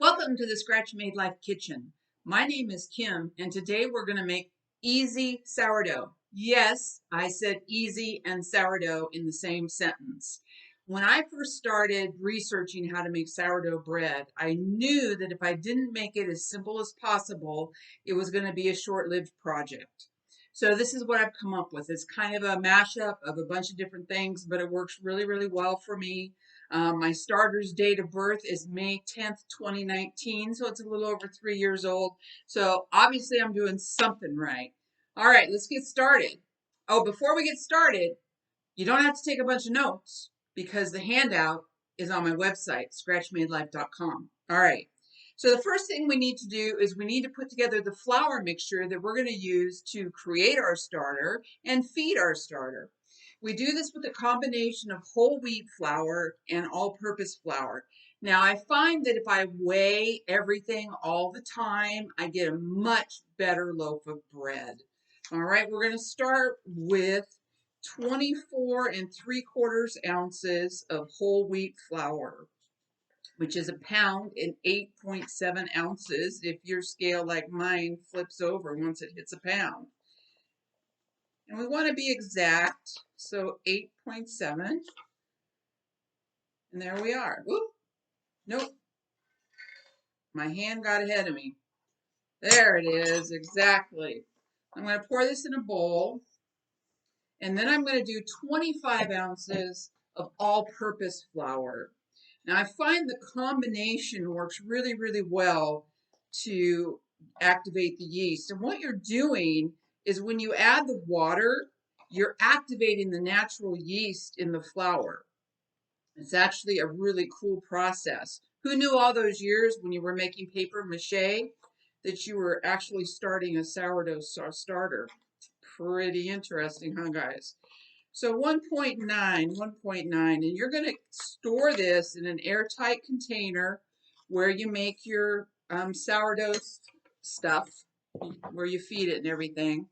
Welcome to the Scratch Made Life Kitchen. My name is Kim, and today we're going to make easy sourdough. Yes, I said easy and sourdough in the same sentence. When I first started researching how to make sourdough bread, I knew that if I didn't make it as simple as possible, it was going to be a short-lived project. So this is what I've come up with. It's kind of a mashup of a bunch of different things, but it works really, really well for me. My starter's date of birth is May 10th, 2019, so it's a little over 3 years old. So obviously I'm doing something right. All right, let's get started. Oh, before we get started, you don't have to take a bunch of notes because the handout is on my website, scratchmadelife.com. All right. So the first thing we need to do is we need to put together the flour mixture that we're going to use to create our starter and feed our starter. We do this with a combination of whole wheat flour and all-purpose flour. Now, I find that if I weigh everything all the time, I get a much better loaf of bread. All right, we're going to start with 24 3/4 ounces of whole wheat flour, which is a pound and 8.7 ounces if your scale like mine flips over once it hits a pound. And we want to be exact, so 8.7. And there we are. Whoop. Nope. My hand got ahead of me. There it is, exactly. I'm going to pour this in a bowl. And then I'm going to do 25 ounces of all-purpose flour. Now I find the combination works really, really well to activate the yeast. And what you're doing is when you add the water, you're activating the natural yeast in the flour. It's actually a really cool process. Who knew all those years when you were making paper mache that you were actually starting a sourdough starter? Pretty interesting, huh, guys? So 1.9, 1.9, and you're going to store this in an airtight container where you make your sourdough stuff, where you feed it and everything.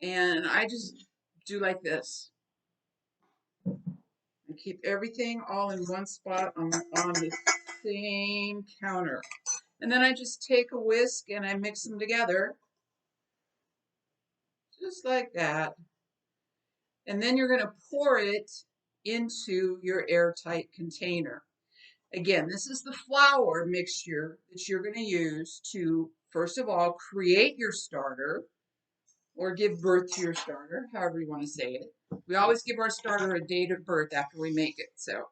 And I just do like this. I keep everything all in one spot on the same counter. And then I just take a whisk and I mix them together, just like that. And then you're going to pour it into your airtight container. Again, this is the flour mixture that you're going to use to, first of all, create your starter or give birth to your starter, however you want to say it. We always give our starter a date of birth after we make it. So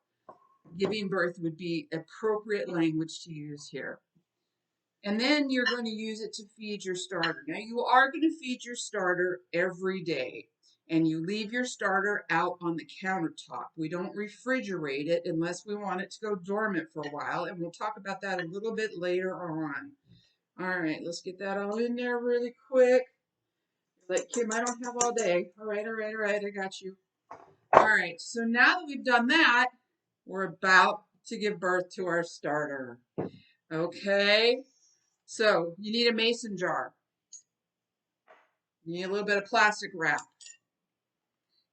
giving birth would be appropriate language to use here. And then you're going to use it to feed your starter. Now, you are going to feed your starter every day. And you leave your starter out on the countertop. We don't refrigerate it unless we want it to go dormant for a while. And we'll talk about that a little bit later on. All right, let's get that all in there really quick. Like, Kim, I don't have all day. All right, I got you. All right, so now that we've done that, we're about to give birth to our starter. Okay, so you need a mason jar. You need a little bit of plastic wrap.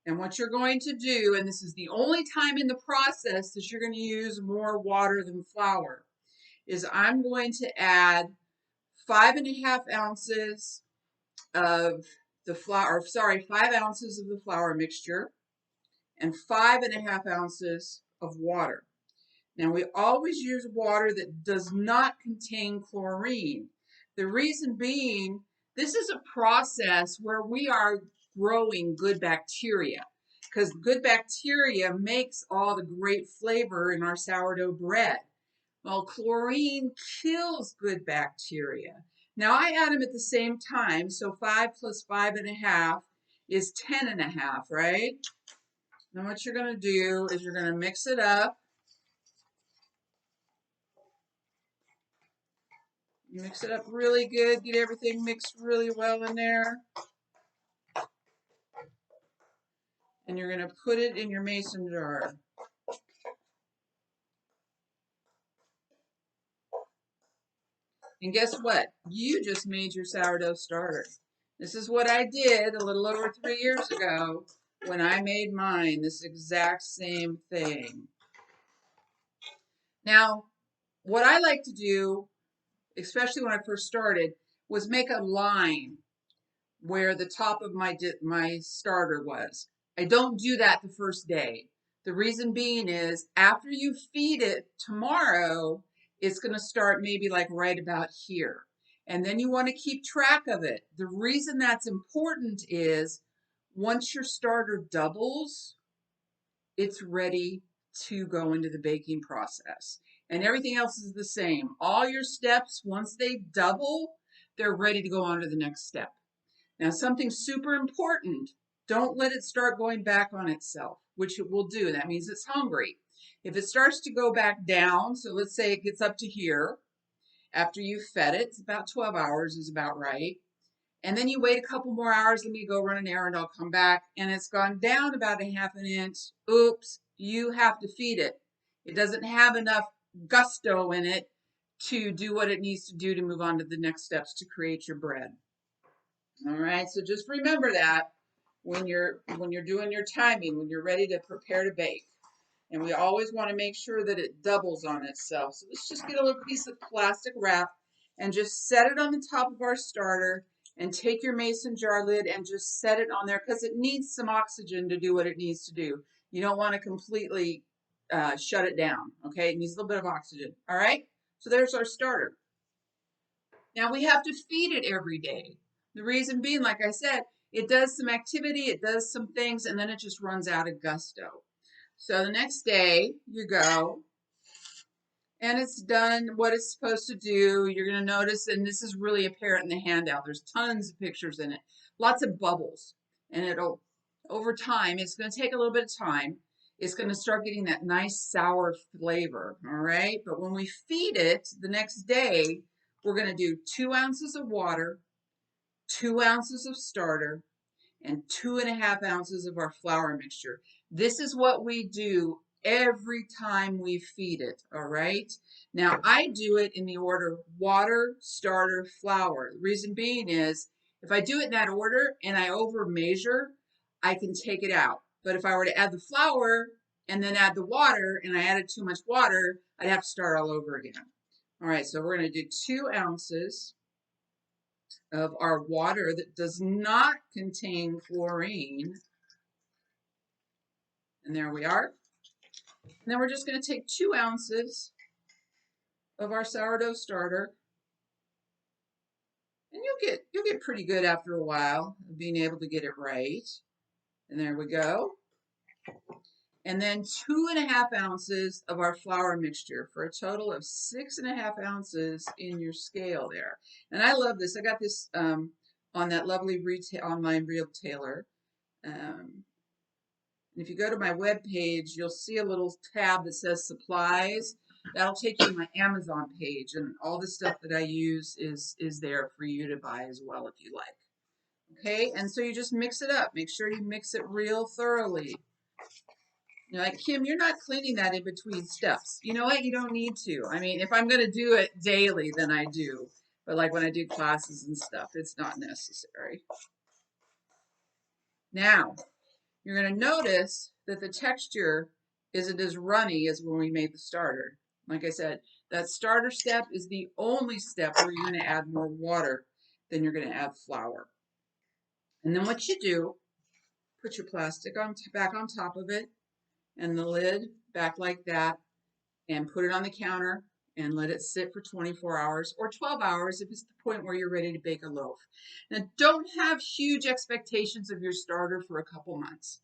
And what you're going to do, and this is the only time in the process that you're going to use more water than flour, is I'm going to add 5.5 ounces of the flour, 5 ounces of the flour mixture and 5.5 ounces of water. Now we always use water that does not contain chlorine. The reason being, this is a process where we are growing good bacteria, because good bacteria makes all the great flavor in our sourdough bread. Well, chlorine kills good bacteria. Now I add them at the same time, so 5 plus 5.5 is 10.5, right? Now what you're going to do is you're going to mix it up. Mix it up really good, get everything mixed really well in there. And you're going to put it in your mason jar. And guess what? You just made your sourdough starter. This is what I did a little over 3 years ago when I made mine, this exact same thing. Now, what I like to do, especially when I first started, was make a line where the top of my starter was. I don't do that the first day. The reason being is after you feed it tomorrow, it's going to start maybe like right about here. And then you want to keep track of it. The reason that's important is once your starter doubles, it's ready to go into the baking process. And everything else is the same. All your steps, once they double, they're ready to go on to the next step. Now, something super important, don't let it start going back on itself, which it will do. That means it's hungry. If it starts to go back down, so let's say it gets up to here, after you've fed it, it's about 12 hours is about right. And then you wait a couple more hours, let me go run an errand, I'll come back, and it's gone down about a half an inch. Oops, you have to feed it. It doesn't have enough gusto in it to do what it needs to do to move on to the next steps to create your bread. All right, so just remember that when you're doing your timing, when you're ready to prepare to bake. And we always want to make sure that it doubles on itself. So let's just get a little piece of plastic wrap and just set it on the top of our starter and take your mason jar lid and just set it on there because it needs some oxygen to do what it needs to do. You don't want to completely shut it down, okay? It needs a little bit of oxygen, all right? So there's our starter. Now we have to feed it every day. The reason being, like I said, it does some activity, it does some things, and then it just runs out of gusto. So the next day you go and it's done what it's supposed to do. You're going to notice, and this is really apparent in the handout, there's tons of pictures in it, lots of bubbles. And it'll, over time, it's going to take a little bit of time. It's going to start getting that nice sour flavor, all right? But when we feed it the next day, we're going to do 2 ounces of water, 2 ounces of starter, and 2.5 ounces of our flour mixture. This is what we do every time we feed it, all right? Now, I do it in the order water, starter, flour. The reason being is if I do it in that order and I over measure, I can take it out. But if I were to add the flour and then add the water and I added too much water, I'd have to start all over again. All right, so we're going to do 2 ounces of our water that does not contain chlorine. And there we are. And then we're just going to take 2 ounces of our sourdough starter. And you'll get pretty good after a while of being able to get it right. And there we go. And then 2.5 ounces of our flour mixture for a total of 6.5 ounces in your scale there. And I love this. I got this on that lovely online retailer. And if you go to my webpage, you'll see a little tab that says supplies. That'll take you to my Amazon page, and all the stuff that I use is there for you to buy as well if you like. Okay, and so you just mix it up. Make sure you mix it real thoroughly. You're like, Kim, you're not cleaning that in between steps. You know what? You don't need to. I mean, if I'm going to do it daily, then I do. But like when I do classes and stuff, it's not necessary. Now, you're going to notice that the texture isn't as runny as when we made the starter. Like I said, that starter step is the only step where you're going to add more water than you're going to add flour. And then what you do, put your plastic back on top of it and the lid back like that and put it on the counter and let it sit for 24 hours or 12 hours if it's the point where you're ready to bake a loaf. Now, don't have huge expectations of your starter for a couple months.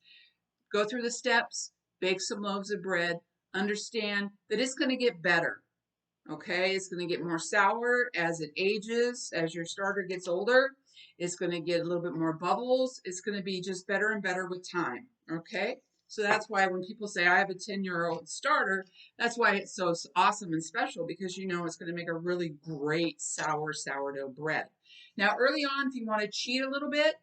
Go through the steps, bake some loaves of bread, understand that it's going to get better. Okay, it's going to get more sour as it ages, as your starter gets older. It's going to get a little bit more bubbles. It's going to be just better and better with time. Okay, so that's why when people say I have a 10-year-old starter, that's why it's so awesome and special, because you know it's going to make a really great sour sourdough bread. Now, early on, if you want to cheat a little bit,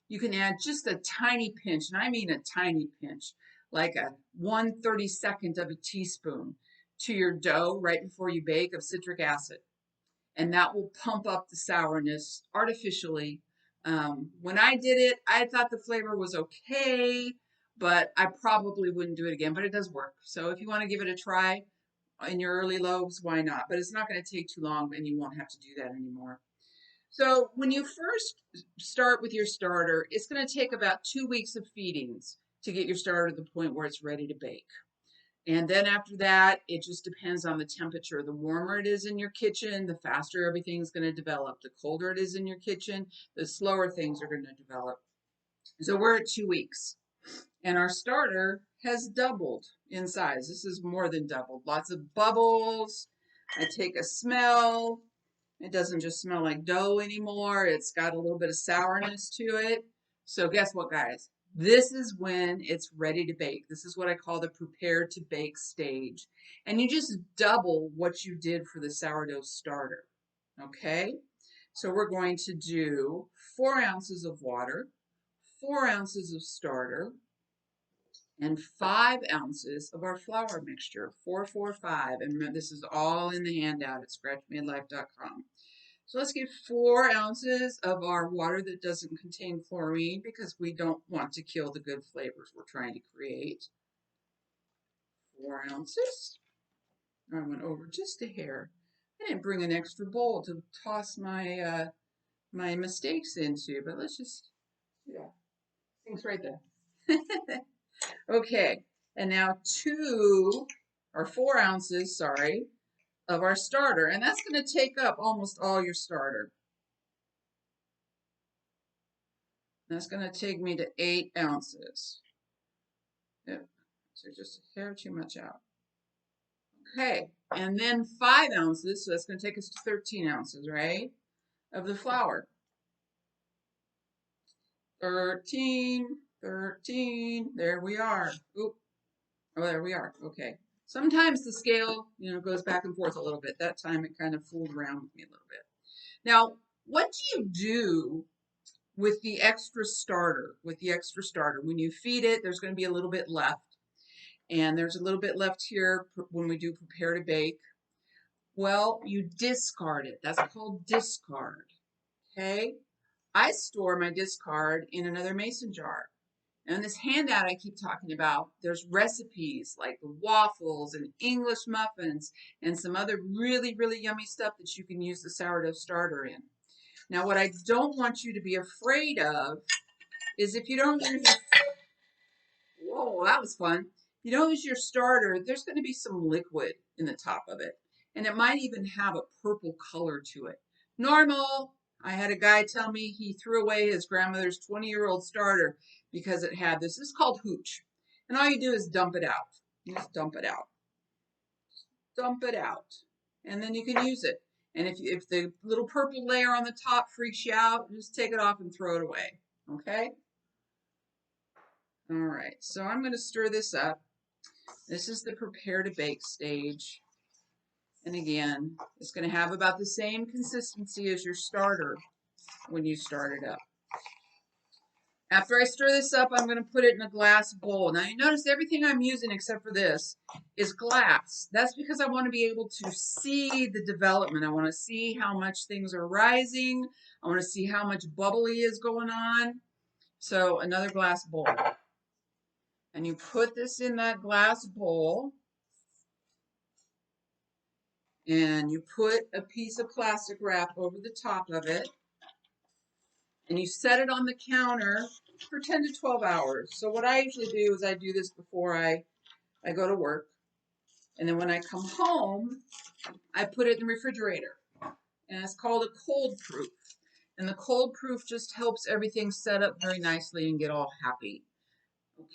you can add just a tiny pinch, and I mean a tiny pinch, like a 1/32 of a teaspoon to your dough right before you bake of citric acid. And that will pump up the sourness artificially. When I did it, I thought the flavor was okay, but I probably wouldn't do it again, but it does work. So if you want to give it a try, in your early loaves, why not? But it's not going to take too long and you won't have to do that anymore. So when you first start with your starter, it's going to take about 2 weeks of feedings to get your starter to the point where it's ready to bake. And then after that, it just depends on the temperature. The warmer it is in your kitchen, the faster everything's going to develop. The colder it is in your kitchen, the slower things are going to develop. So we're at 2 weeks. And our starter has doubled in size. This is more than doubled. Lots of bubbles. I take a smell. It doesn't just smell like dough anymore. It's got a little bit of sourness to it. So guess what, guys? This is when it's ready to bake. This is what I call the prepare to bake stage. And you just double what you did for the sourdough starter. Okay? So we're going to do 4 ounces of water, 4 ounces of starter, and 5 ounces of our flour mixture. 4, 4, 5. And this is all in the handout at scratchmadelife.com. So let's get 4 ounces of our water that doesn't contain chlorine because we don't want to kill the good flavors we're trying to create. 4 ounces. I went over just a hair. I didn't bring an extra bowl to toss my my mistakes into, but let's just, yeah, things right there. Okay, and now 2 or 4 ounces, sorry, of our starter, and that's going to take up almost all your starter. That's going to take me to 8 ounces. Yep, so just a hair too much out. Okay, and then 5 ounces, so that's going to take us to 13 ounces, right, of the flour. 13, 13, there we are. Oop. Oh, there we are. Okay. Sometimes the scale, goes back and forth a little bit. That time it kind of fooled around with me a little bit. Now, what do you do with the extra starter? When you feed it, there's going to be a little bit left. And there's a little bit left here when we do prepare to bake. Well, you discard it. That's called discard. Okay? I store my discard in another mason jar. And in this handout I keep talking about, there's recipes like the waffles and English muffins and some other really, really yummy stuff that you can use the sourdough starter in. Now, what I don't want you to be afraid of is if you don't use your, whoa, that was fun. If you don't use your starter, there's going to be some liquid in the top of it. And it might even have a purple color to it. Normal. I had a guy tell me he threw away his grandmother's 20-year-old starter because it had this. This is called hooch. And all you do is dump it out. You just dump it out. Dump it out. And then you can use it. And if the little purple layer on the top freaks you out, just take it off and throw it away. Okay? All right. So I'm going to stir this up. This is the prepare to bake stage. And again, it's going to have about the same consistency as your starter when you start it up. After I stir this up, I'm going to put it in a glass bowl. Now you notice everything I'm using except for this is glass. That's because I want to be able to see the development. I want to see how much things are rising. I want to see how much bubbly is going on. So another glass bowl. And you put this in that glass bowl. And you put a piece of plastic wrap over the top of it. And you set it on the counter for 10 to 12 hours. So what I usually do is I do this before I go to work. And then when I come home, I put it in the refrigerator. And it's called a cold proof. And the cold proof just helps everything set up very nicely and get all happy.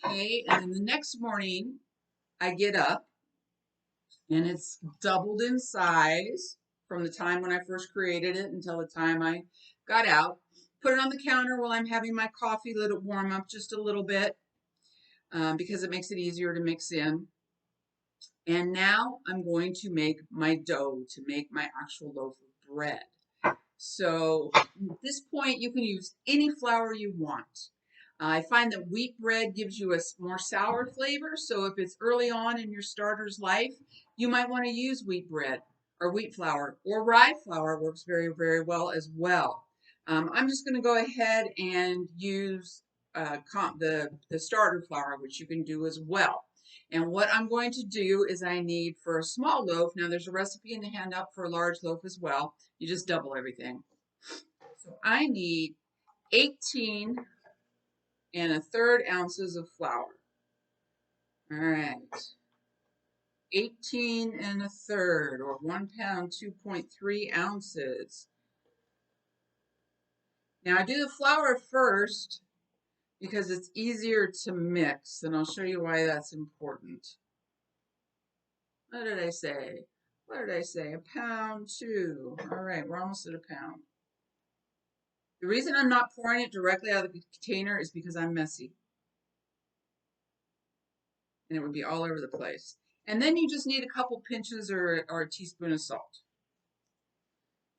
Okay, and then the next morning, I get up and it's doubled in size from the time when I first created it until the time I got out. Put it on the counter while I'm having my coffee, let it warm up just a little bit because it makes it easier to mix in. And now I'm going to make my dough to make my actual loaf of bread. So at this point, you can use any flour you want. I find that wheat bread gives you a more sour flavor. So if it's early on in your starter's life, you might want to use wheat bread or wheat flour, or rye flour works very, very well as well. I'm just going to go ahead and use the starter flour, which you can do as well. And what I'm going to do is I need for a small loaf, now there's a recipe in the handout for a large loaf as well. You just double everything. So I need 18 1/3 ounces of flour. All right. 18 1/3 or 1 pound, 2.3 ounces. Now I do the flour first because it's easier to mix, and I'll show you why that's important. What did I say? What did I say? 1 pound, 2. All right, we're almost at 1 pound. The reason I'm not pouring it directly out of the container is because I'm messy. And it would be all over the place. And then you just need a couple pinches or a teaspoon of salt.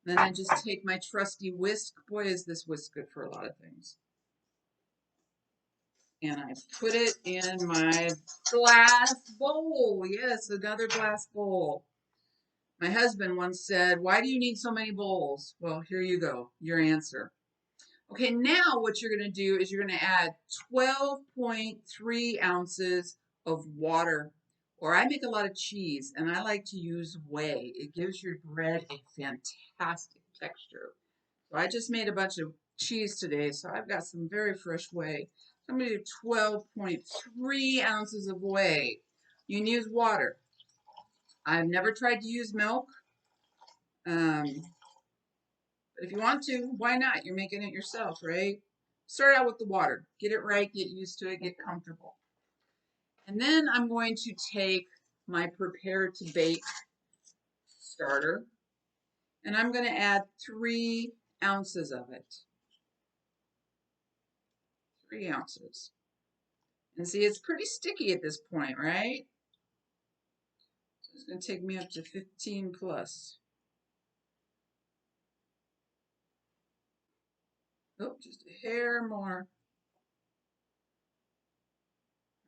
Then I just take my trusty whisk. Boy, is this whisk good for a lot of things. And I put it in my glass bowl. Yes, another glass bowl. My husband once said, "Why do you need so many bowls?" Well, here you go, your answer. Okay, now what you're going to do is you're going to add 12.3 ounces of water. Or I make a lot of cheese, and I like to use whey. It gives your bread a fantastic texture. So I just made a bunch of cheese today, so I've got some very fresh whey. So I'm going to do 12.3 ounces of whey. You can use water. I've never tried to use milk. But if you want to, why not? You're making it yourself, right? Start out with the water. Get it right, get used to it, get comfortable. And then I'm going to take my prepare to bake starter, and I'm going to add 3 ounces of it. 3 ounces. And see, it's pretty sticky at this point, right? So it's going to take me up to 15 plus. Oh, just a hair more.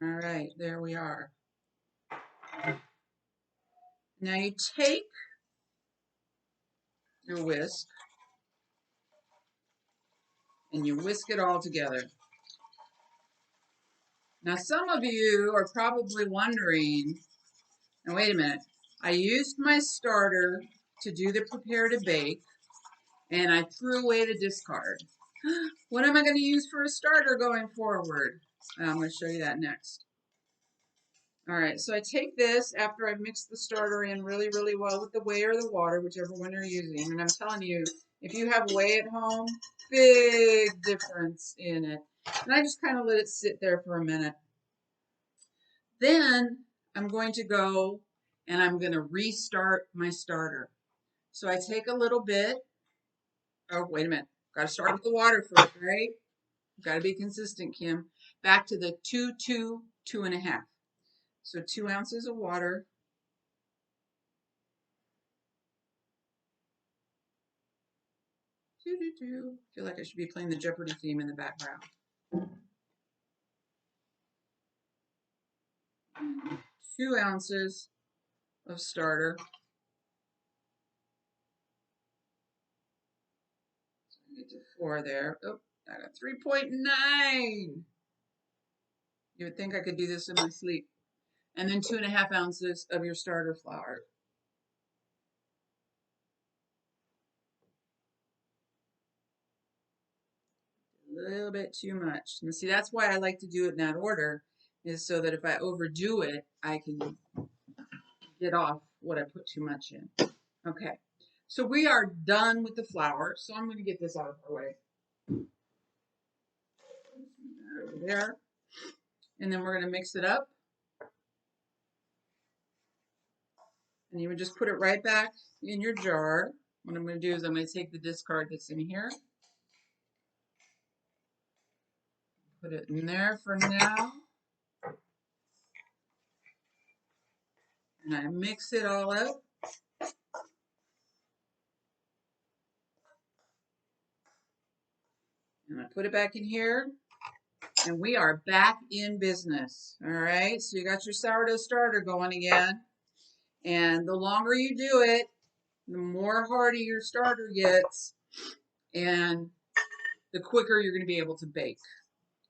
All right, there we are. Now you take your whisk and you whisk it all together. Now some of you are probably wondering, now wait a minute, I used my starter to do the prepare to bake and I threw away the discard. What am I going to use for a starter going forward? I'm going to show you that next. All right, so I take this after I've mixed the starter in really, really well with the whey or the water, whichever one you're using. And I'm telling you, if you have whey at home, big difference in it. And I just kind of let it sit there for a minute. Then I'm going to go and I'm going to restart my starter. So I take a little bit. Oh, wait a minute. Got to start with the water first, right? Got to be consistent, Kim. Back to the 2, 2, 2.5. So 2 ounces of water. Feel like I should be playing the Jeopardy theme in the background. 2 ounces of starter. So I get to 4 there. Oh, I got 3.9. You would think I could do this in my sleep. And then 2.5 ounces of your starter flour. A little bit too much. And see, that's why I like to do it in that order, is so that if I overdo it, I can get off what I put too much in. Okay, so we are done with the flour. So I'm going to get this out of our way. Over there. And then we're going to mix it up. And you would just put it right back in your jar. What I'm going to do is I'm going to take the discard that's in here. Put it in there for now. And I mix it all up. And I put it back in here. And we are back in business. All right. So you got your sourdough starter going again. And the longer you do it, the more hearty your starter gets. And the quicker you're going to be able to bake.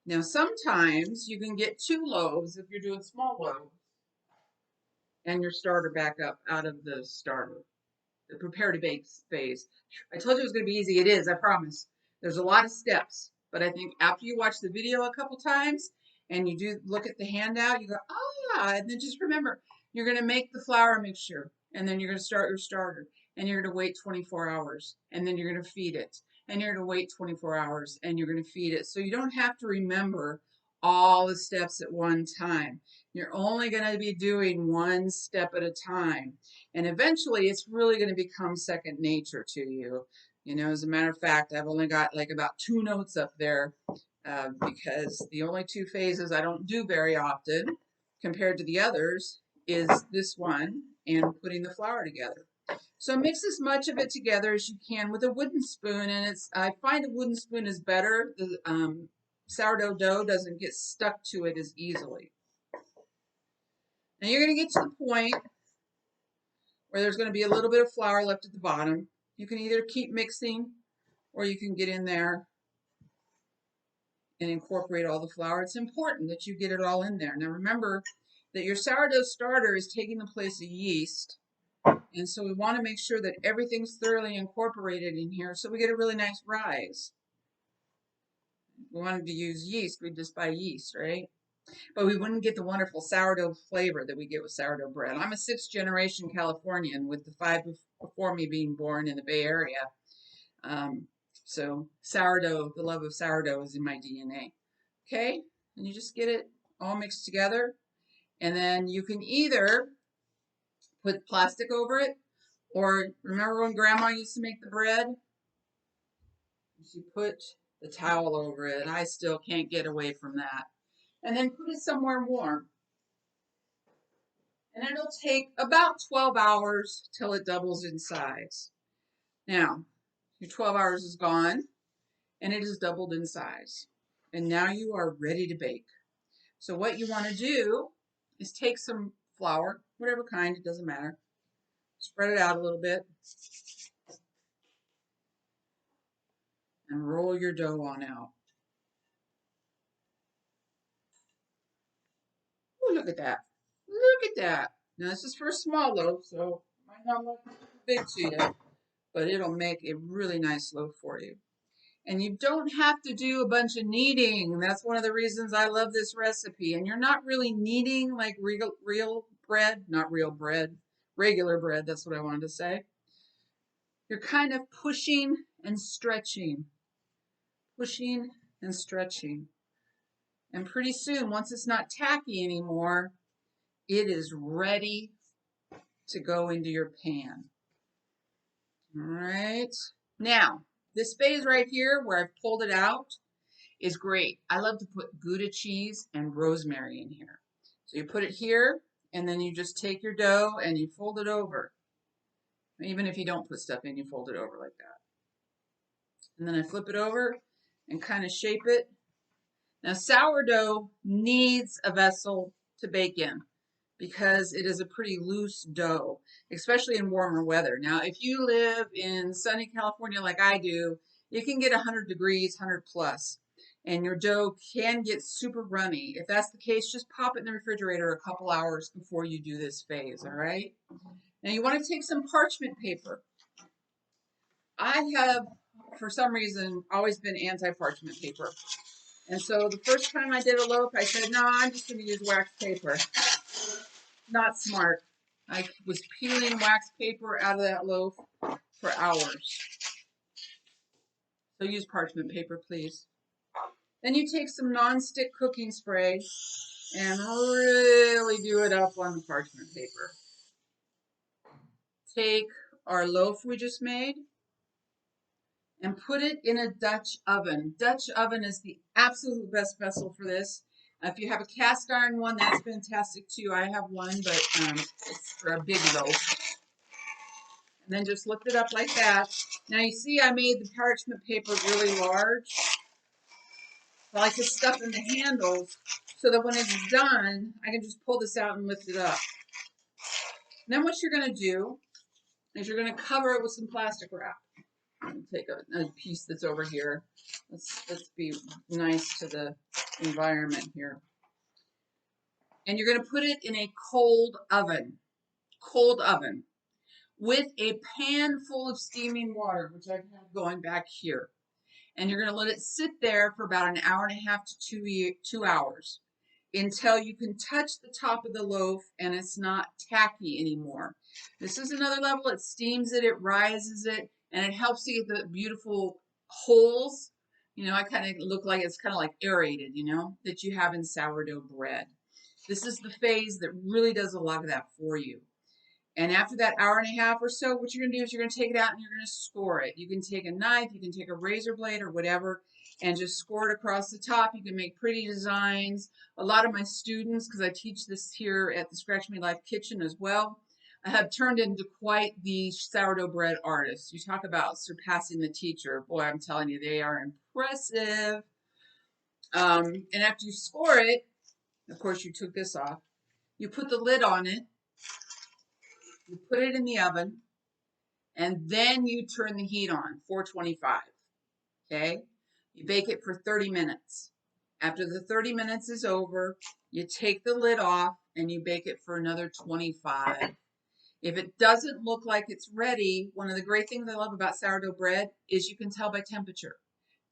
Now, sometimes you can get 2 loaves if you're doing small loaves. and your starter back up out of the starter, the prepare to bake phase. I told you it was going to be easy. It is, I promise. There's a lot of steps, but I think after you watch the video a couple times and you do look at the handout, you go, ah, and then just remember, you're going to make the flour mixture, and then you're going to start your starter, and you're going to wait 24 hours, and then you're going to feed it, and you're going to wait 24 hours, and you're going to feed it. So you don't have to remember all the steps at one time. You're only going to be doing one step at a time. And eventually it's really going to become second nature to you. You know, as a matter of fact, I've only got like about 2 notes up there because the only 2 phases I don't do very often compared to the others is this one and putting the flour together. So mix as much of it together as you can with a wooden spoon, and I find a wooden spoon is better. The sourdough dough doesn't get stuck to it as easily. Now you're going to get to the point where there's going to be a little bit of flour left at the bottom. You can either keep mixing or you can get in there and incorporate all the flour. It's important that you get it all in there. Now remember that your sourdough starter is taking the place of yeast. And so we want to make sure that everything's thoroughly incorporated in here so we get a really nice rise. If we wanted to use yeast, we'd just buy yeast, right? But we wouldn't get the wonderful sourdough flavor that we get with sourdough bread. I'm a 6th generation Californian with the 5 before me being born in the Bay Area. So sourdough, the love of sourdough is in my DNA. Okay, and you just get it all mixed together. And then you can either put plastic over it, or remember when Grandma used to make the bread? She put the towel over it. I still can't get away from that. And then put it somewhere warm. And it'll take about 12 hours till it doubles in size. Now, your 12 hours is gone, and it has doubled in size. And now you are ready to bake. So what you want to do is take some flour, whatever kind, it doesn't matter. Spread it out a little bit. And roll your dough on out. Oh, look at that. Look at that. Now, this is for a small loaf, so it might not look big to you, but it'll make a really nice loaf for you. And you don't have to do a bunch of kneading. That's one of the reasons I love this recipe. And you're not really kneading like real bread, not real bread, regular bread, that's what I wanted to say. You're kind of pushing and stretching, pushing and stretching. And pretty soon, once it's not tacky anymore, it is ready to go into your pan. All right. Now, this phase right here where I've pulled it out is great. I love to put Gouda cheese and rosemary in here. So you put it here, and then you just take your dough and you fold it over. Even if you don't put stuff in, you fold it over like that. And then I flip it over and kind of shape it. Now, sourdough needs a vessel to bake in because it is a pretty loose dough, especially in warmer weather. Now, if you live in sunny California like I do, it can get 100 degrees, 100 plus, and your dough can get super runny. If that's the case, just pop it in the refrigerator a couple hours before you do this phase, all right? Now, you want to take some parchment paper. I have, for some reason, always been anti-parchment paper. And so the first time I did a loaf, I said, no, I'm just going to use wax paper. Not smart. I was peeling wax paper out of that loaf for hours. So use parchment paper, please. Then you take some non-stick cooking spray and really do it up on the parchment paper. Take our loaf we just made and put it in a Dutch oven. Dutch oven is the absolute best vessel for this. If you have a cast iron one, that's fantastic too. I have one, but it's for a big loaf. And then just lift it up like that. Now you see I made the parchment paper really large. I like to stuff in the handles so that when it's done, I can just pull this out and lift it up. And then what you're going to do is you're going to cover it with some plastic wrap. Take a piece that's over here. Let's be nice to the environment here. And you're going to put it in a cold oven. cold oven with a pan full of steaming water, which I have going back here. And you're going to let it sit there for about an hour and a half to 2 hours until you can touch the top of the loaf and it's not tacky anymore. This is another level. It steams it, it rises it, and it helps to get the beautiful holes. You know, I kind of look like it's kind of like aerated, you know, that you have in sourdough bread. This is the phase that really does a lot of that for you. And after that hour and a half or so, what you're going to do is you're going to take it out and you're going to score it. You can take a knife, you can take a razor blade or whatever, and just score it across the top. You can make pretty designs. A lot of my students, because I teach this here at the Scratch Me Life Kitchen as well, I have turned into quite the sourdough bread artists. You talk about surpassing the teacher. Boy, I'm telling you, they are impressive. And after you score it, of course, you took this off. You put the lid on it. You put it in the oven, and then you turn the heat on, 425, okay? You bake it for 30 minutes. After the 30 minutes is over, you take the lid off, and you bake it for another 25. If it doesn't look like it's ready, one of the great things I love about sourdough bread is you can tell by temperature.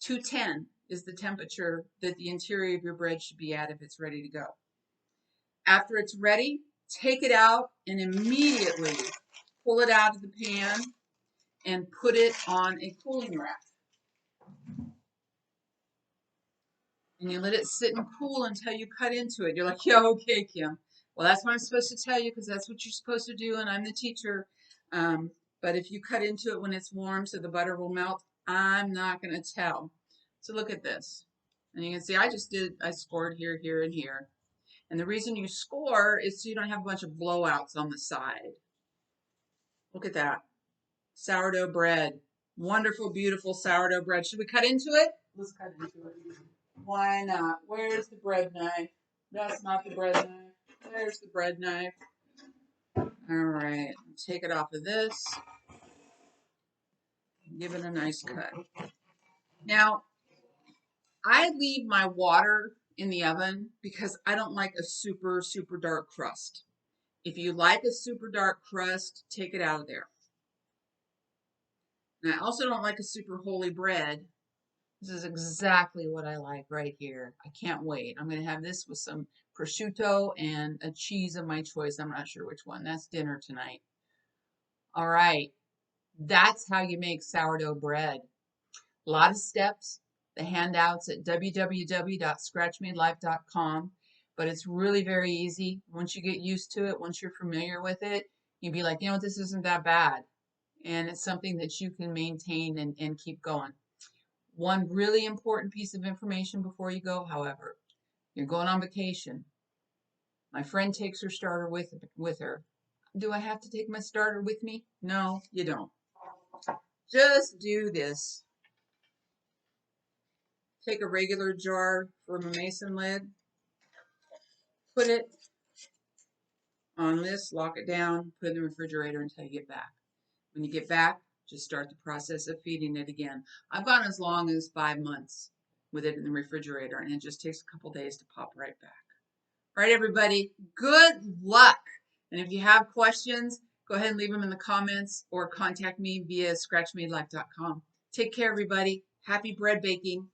210 is the temperature that the interior of your bread should be at if it's ready to go. After it's ready, take it out and immediately pull it out of the pan and put it on a cooling rack. And you let it sit and cool until you cut into it. You're like, yeah, okay, Kim. Well, that's what I'm supposed to tell you because that's what you're supposed to do, and I'm the teacher. But if you cut into it when it's warm so the butter will melt, I'm not going to tell. So look at this. And you can see I scored here, here, and here. And the reason you score is so you don't have a bunch of blowouts on the side. Look at that. Sourdough bread. Wonderful, beautiful sourdough bread. Should we cut into it? Let's cut into it. Why not? Where's the bread knife? That's not the bread knife. There's the bread knife. All right. Take it off of this. Give it a nice cut. Now, I leave my water in the oven because I don't like a super, super dark crust. If you like a super dark crust, take it out of there. And I also don't like a super holy bread. This is exactly what I like right here. I can't wait. I'm going to have this with some prosciutto and a cheese of my choice. I'm not sure which one. That's dinner tonight. All right. That's how you make sourdough bread. A lot of steps. The handouts at www.scratchmadelife.com. But it's really very easy. Once you get used to it, once you're familiar with it, you'll be like, you know what, this isn't that bad. And it's something that you can maintain and keep going. One really important piece of information before you go, however, you're going on vacation. My friend takes her starter with her. Do I have to take my starter with me? No, you don't. Just do this. Take a regular jar from a mason lid, put it on this, lock it down, put it in the refrigerator until you get back. When you get back, just start the process of feeding it again. I've gone as long as 5 months with it in the refrigerator, and it just takes a couple days to pop right back. All right, everybody, good luck. And if you have questions, go ahead and leave them in the comments or contact me via scratchmadelife.com. Take care, everybody. Happy bread baking.